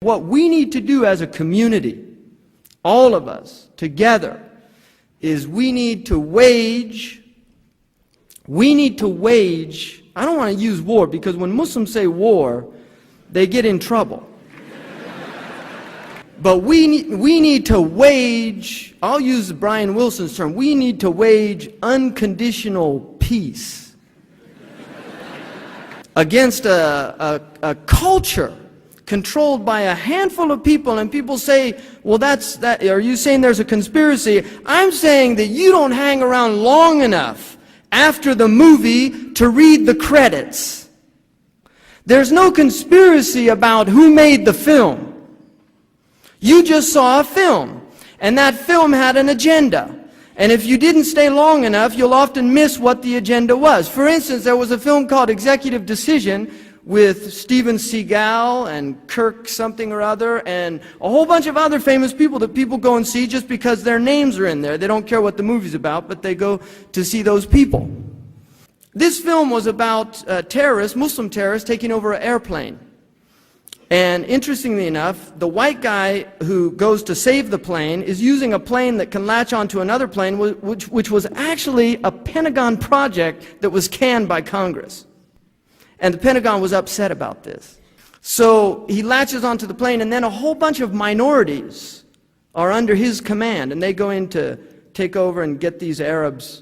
what we need to do as a community, all of us together, is we need to wage, I don't want to use war, because when Muslims say war, they get in trouble. But we need to wage, I'll use Brian Wilson's term, we need to wage unconditional peace against a culture controlled by a handful of people. And people say, well, are you saying there's a conspiracy? I'm saying that you don't hang around long enough after the movie to read the credits. There's no conspiracy about who made the film. You just saw a film, and that film had an agenda. And if you didn't stay long enough, you'll often miss what the agenda was. For instance, there was a film called Executive Decision with Steven Seagal and Kirk something or other and a whole bunch of other famous people that people go and see just because their names are in there. They don't care what the movie's about, but they go to see those people. This film was about terrorists, Muslim terrorists, taking over an airplane. And interestingly enough, the white guy who goes to save the plane is using a plane that can latch onto another plane, which was actually a Pentagon project that was canned by Congress. And the Pentagon was upset about this. So he latches onto the plane, and then a whole bunch of minorities are under his command, and they go in to take over and get these Arabs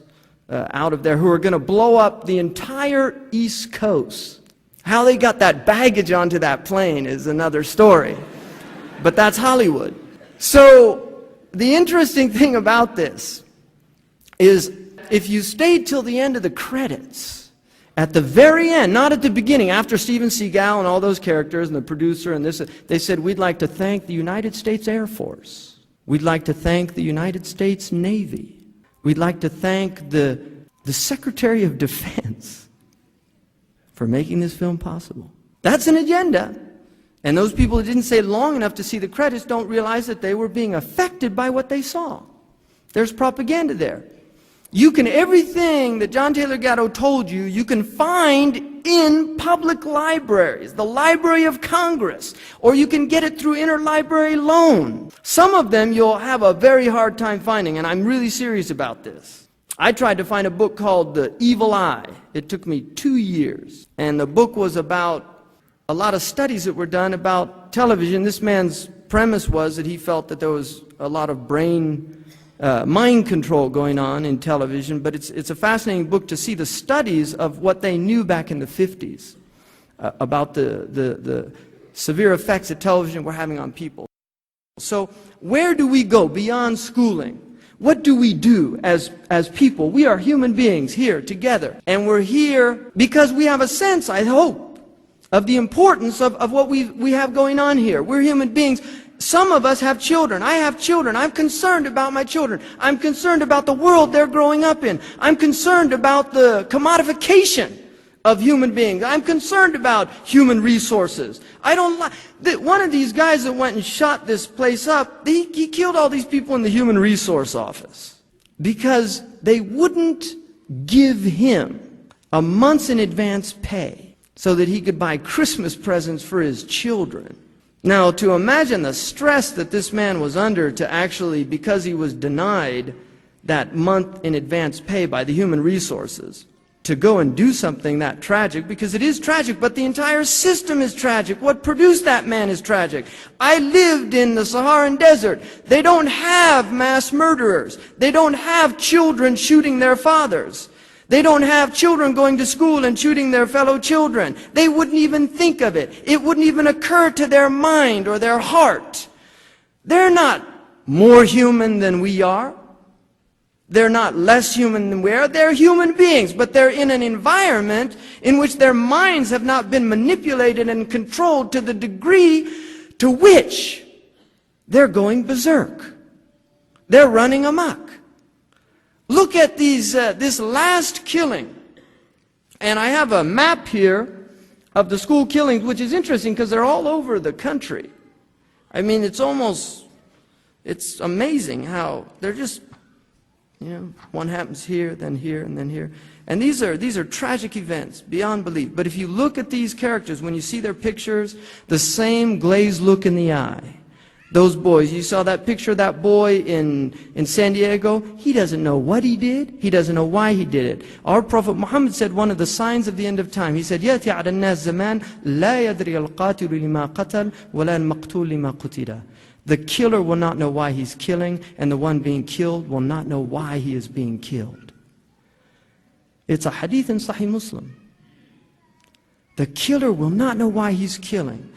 out of there who are going to blow up the entire East Coast. How they got that baggage onto that plane is another story. But that's Hollywood. So the interesting thing about this is if you stayed till the end of the credits, at the very end, not at the beginning, after Steven Seagal and all those characters and the producer and this, they said, we'd like to thank the United States Air Force. We'd like to thank the United States Navy. We'd like to thank the Secretary of Defense for making this film possible. That's an agenda. And those people who didn't stay long enough to see the credits don't realize that they were being affected by what they saw. There's propaganda there. Everything that John Taylor Gatto told you, you can find in public libraries, the Library of Congress, or you can get it through interlibrary loan. Some of them you'll have a very hard time finding, and I'm really serious about this. I tried to find a book called The Evil Eye. It took me 2 years. And the book was about a lot of studies that were done about television. This man's premise was that he felt that there was a lot of mind control going on in television, but it's a fascinating book to see the studies of what they knew back in the 50s about the severe effects that television were having on people. So where do we go beyond schooling? What do we do as people? We are human beings here together. And we're here because we have a sense, I hope, of the importance of what we have going on here. We're human beings. Some of us have children. I have children. I'm concerned about my children. I'm concerned about the world they're growing up in. I'm concerned about the commodification of human beings. I'm concerned about human resources. I don't like one of these guys that went and shot this place up. He killed all these people in the Human Resource Office because they wouldn't give him a month's in advance pay so that he could buy Christmas presents for his children. Now, to imagine the stress that this man was under to actually, because he was denied that month in advance pay by the Human Resources, to go and do something that tragic, because it is tragic, but the entire system is tragic. What produced that man is tragic. I lived in the Saharan desert. They don't have mass murderers. They don't have children shooting their fathers. They don't have children going to school and shooting their fellow children. They wouldn't even think of it. It wouldn't even occur to their mind or their heart. They're not more human than we are. They're not less human than we are. They're human beings, but they're in an environment in which their minds have not been manipulated and controlled to the degree to which they're going berserk. They're running amok. Look at this last killing. And I have a map here of the school killings, which is interesting because they're all over the country. I mean, it's amazing how they're just, one happens here, and then here. And these are tragic events beyond belief. But if you look at these characters, when you see their pictures, the same glazed look in the eye. Those boys, you saw that picture of that boy in San Diego? He doesn't know what he did. He doesn't know why he did it. Our Prophet Muhammad said one of the signs of the end of time. He said, يَأْتِي عَلَى النَّاسِ زَمَانٍ لَا يَدْرِي الْقَاتِلُ لِمَا قَتَلْ وَلَا الْمَقْتُولُ لِمَا قُتِلَ. The killer will not know why he's killing, and the one being killed will not know why he is being killed. It's a hadith in Sahih Muslim. The killer will not know why he's killing,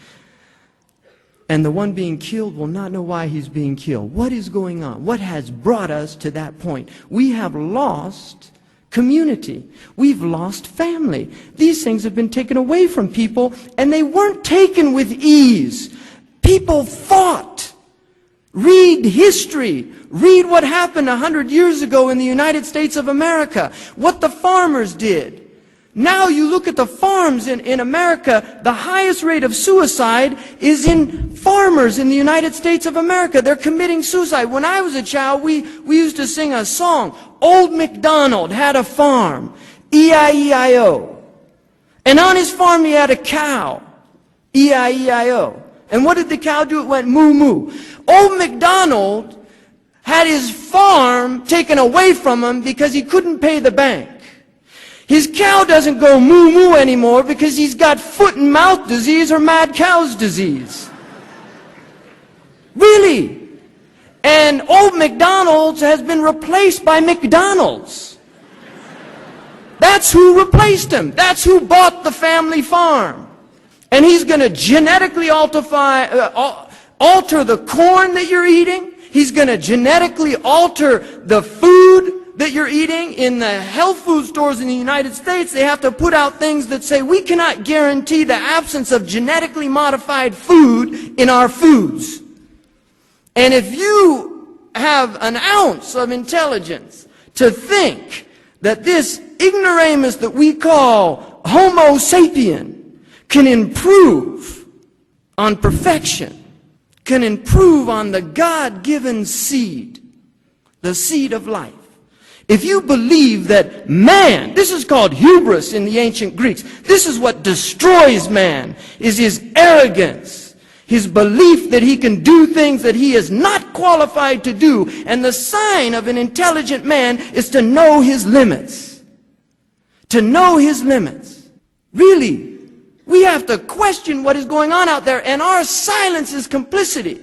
and the one being killed will not know why he's being killed. What is going on? What has brought us to that point? We have lost community. We've lost family. These things have been taken away from people, and they weren't taken with ease. People fought. Read history. Read what happened 100 years ago in the United States of America. What the farmers did. Now you look at the farms in America, the highest rate of suicide is in farmers in the United States of America. They're committing suicide. When I was a child, we used to sing a song. Old MacDonald had a farm. E-I-E-I-O. And on his farm he had a cow. E-I-E-I-O. And what did the cow do? It went moo moo. Old MacDonald had his farm taken away from him because he couldn't pay the bank. His cow doesn't go moo moo anymore because he's got foot and mouth disease or mad cow's disease. Really. And old McDonald's has been replaced by McDonald's. That's who replaced him. That's who bought the family farm. And he's going to genetically alter the corn that you're eating. He's going to genetically alter the food that you're eating. In the health food stores in the United States, they have to put out things that say, we cannot guarantee the absence of genetically modified food in our foods. And if you have an ounce of intelligence to think that this ignoramus that we call Homo sapien can improve on perfection, can improve on the God-given seed, the seed of life. If you believe that man, this is called hubris in the ancient Greeks, this is what destroys man, is his arrogance, his belief that he can do things that he is not qualified to do. And the sign of an intelligent man is to know his limits. To know his limits. Really, we have to question what is going on out there, and our silence is complicity.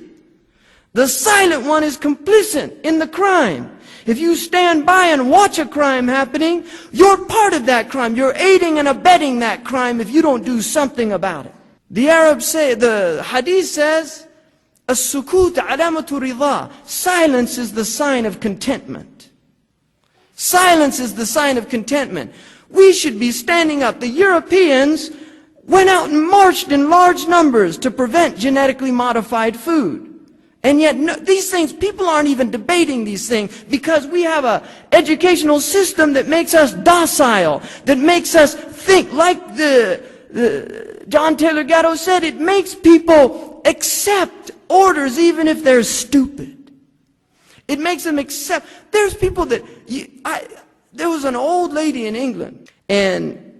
The silent one is complicit in the crime. If you stand by and watch a crime happening, you're part of that crime. You're aiding and abetting that crime if you don't do something about it. The Arabs say, the hadith says, as-sukut alamatu ridha. Silence is the sign of contentment. Silence is the sign of contentment. We should be standing up. The Europeans went out and marched in large numbers to prevent genetically modified food. And yet, no, these things, people aren't even debating these things because we have an educational system that makes us docile, that makes us think. Like John Taylor Gatto said, it makes people accept orders even if they're stupid. It makes them accept. There's people that, there was an old lady in England, and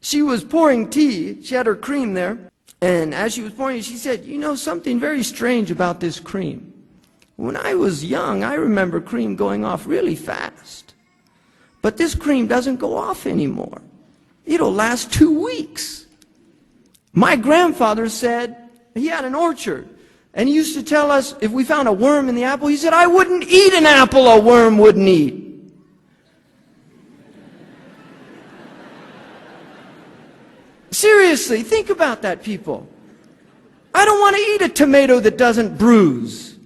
she was pouring tea. She had her cream there. And as she was pouring it, she said, you know something very strange about this cream. When I was young, I remember cream going off really fast. But this cream doesn't go off anymore. It'll last 2 weeks. My grandfather said, he had an orchard. And he used to tell us, if we found a worm in the apple, he said, I wouldn't eat an apple a worm wouldn't eat. Seriously, think about that, people. I don't want to eat a tomato that doesn't bruise.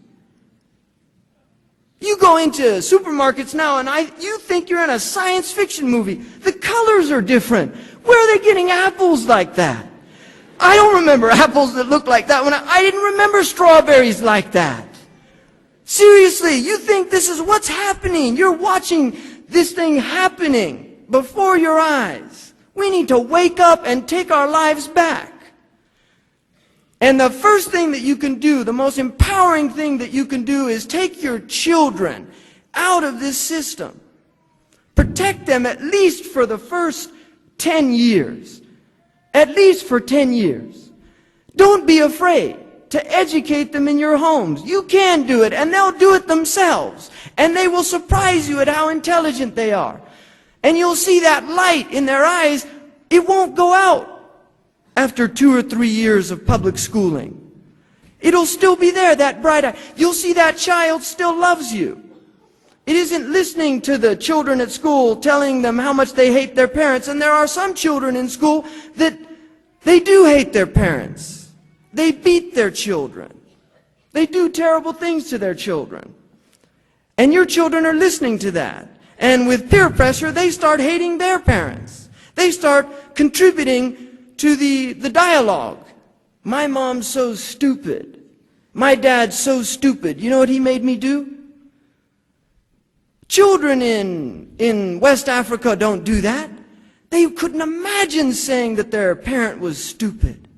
You go into supermarkets now and you think you're in a science fiction movie. The colors are different. Where are they getting apples like that? I don't remember apples that look like that. I didn't remember strawberries like that. Seriously, you think this is what's happening. You're watching this thing happening before your eyes. We need to wake up and take our lives back. And the first thing that you can do, the most empowering thing that you can do, is take your children out of this system. Protect them at least for the first 10 years. At least for 10 years. Don't be afraid to educate them in your homes. You can do it, and they'll do it themselves. And they will surprise you at how intelligent they are. And you'll see that light in their eyes. It won't go out after 2 or 3 years of public schooling. It'll still be there, that bright eye. You'll see that child still loves you. It isn't listening to the children at school telling them how much they hate their parents. And there are some children in school that they do hate their parents. They beat their children. They do terrible things to their children. And your children are listening to that. And with peer pressure, they start hating their parents. They start contributing to the dialogue. My mom's so stupid. My dad's so stupid. You know what he made me do? Children in West Africa don't do that. They couldn't imagine saying that their parent was stupid.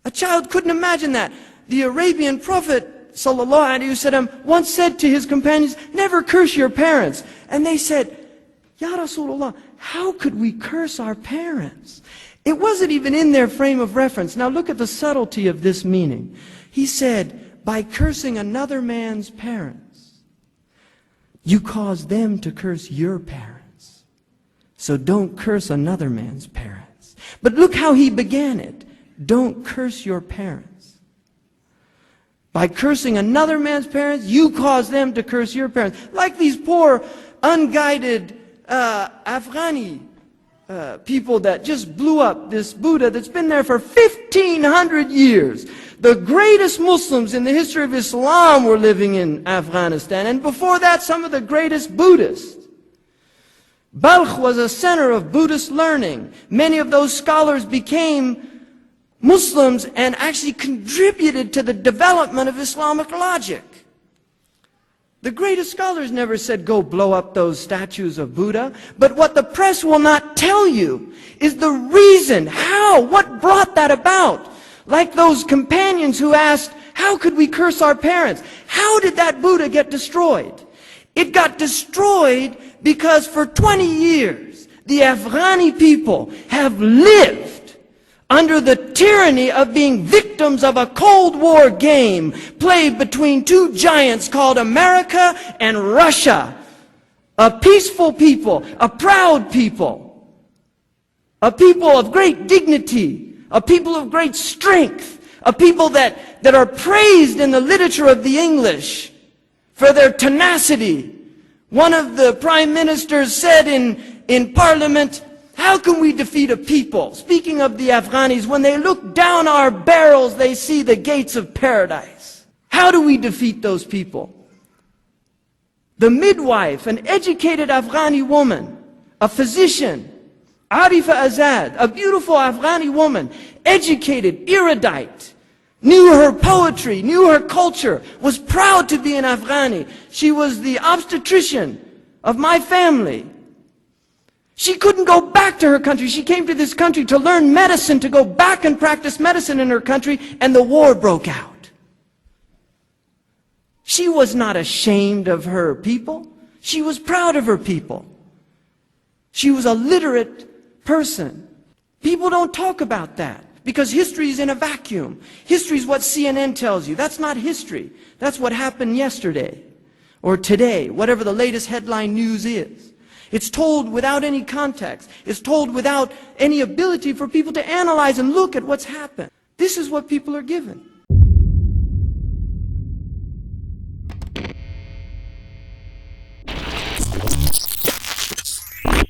A child couldn't imagine that. The Arabian Prophet ﷺ once said to his companions, never curse your parents. And they said, Ya Rasulullah, how could we curse our parents? It wasn't even in their frame of reference. Now look at the subtlety of this meaning. He said, by cursing another man's parents, you cause them to curse your parents. So don't curse another man's parents. But look how he began it. Don't curse your parents. By cursing another man's parents, you cause them to curse your parents. Like these poor, unguided Afghani people that just blew up this Buddha that's been there for 1,500 years. The greatest Muslims in the history of Islam were living in Afghanistan. And before that, some of the greatest Buddhists. Balkh was a center of Buddhist learning. Many of those scholars became Muslims and actually contributed to the development of Islamic logic. The greatest scholars never said, go blow up those statues of Buddha. But what the press will not tell you is the reason, how, what brought that about. Like those companions who asked, how could we curse our parents? How did that Buddha get destroyed? It got destroyed because for 20 years, the Afghani people have lived under the tyranny of being victims of a Cold War game played between two giants called America and Russia. A peaceful people, a proud people, a people of great dignity, a people of great strength, a people that are praised in the literature of the English for their tenacity. One of the prime ministers said in parliament, how can we defeat a people? Speaking of the Afghanis, when they look down our barrels, they see the gates of paradise. How do we defeat those people? The midwife, an educated Afghani woman, a physician, Arifa Azad, a beautiful Afghani woman, educated, erudite, knew her poetry, knew her culture, was proud to be an Afghani. She was the obstetrician of my family. She couldn't go back to her country. She came to this country to learn medicine, to go back and practice medicine in her country, and the war broke out. She was not ashamed of her people. She was proud of her people. She was a literate person. People don't talk about that because history is in a vacuum. History is what CNN tells you. That's not history. That's what happened yesterday or today, whatever the latest headline news is. It's told without any context. It's told without any ability for people to analyze and look at what's happened. This is what people are given.